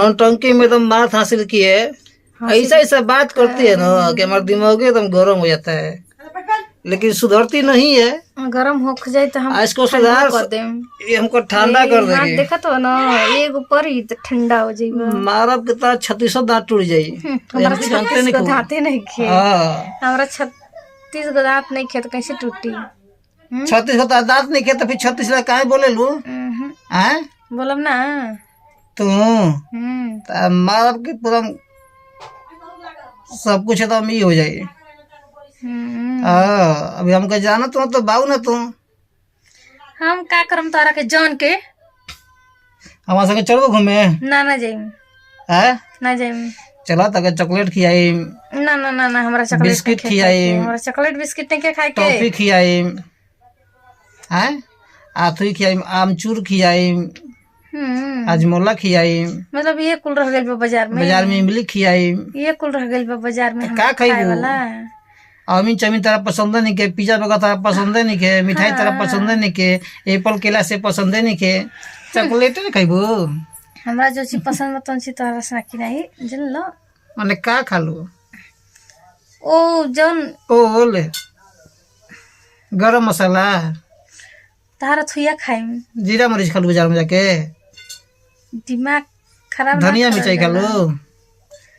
नौटंकी में एकदम मात हासिल की है। ऐसा ऐसा बात करती है ना कि हमारा दिमाग एकदम गर्म हो जाता है, लेकिन सुधरती नहीं है। गरम हो जाए तो हम इसको ठंडा सुधार, कर देम। ये हमको ठंडा कर हाथ देगी। देखा तो ना एक ऊपर ही तो ठंडा हो जाएगा। मारब के तार 36 दांत टूट जाई। हमारा हम जानते 36 नहीं गो खूब। दांते नहीं खे। हाँ, हमारा 36 गो दांत नहीं खे तो कैसे टूटी? 36 का तार दांत नहीं खे तो फिर 36 ला काहे बोले लू? हैं बोलब ना। तू मारब के पूरा सब कुछ एकदम ही हो जाए। अभी हमको जाना तो बाऊ ना तू हम का करम तारा के जान के हमारे संगे चलबो घूमे? ना जाइम। हैं ना जाइम। चला तक चॉकलेट खियाई, ना ना ना ना हमरा चॉकलेट बिस्किट नहीं खियाई, खाए। हमरा चॉकलेट बिस्किट नहीं के खाए के। टॉफी खियाई, हैं आथुई खियाई, आमचूर खियाई, हाजमोला खियाई, मतलब ये कुल रह गइल बा बाजार में इमली खियाई। ये कुल रह गइल बा बाजार में का खाए खाइबू? वाला। अमीन चमीन तारा पसंद नहीं के, पिज्जा बर्गर तारा पसंद नहीं के, मिठाई तारा पसंद नहीं के, एप्पल केला से पसंद नहीं के, चॉकलेट नहीं खाइबू? हमरा जो चीज पसंद बा तौन चीज तोहरा से की नहीं जन लो। माने का खालू? ओ जौन ओल गरम मसाला, तारा थुया खाइम। जीरा मरीच खालू बाजार में जाके? दिमाग खराब ना धनिया करल मिर्चाई जाला। खालू?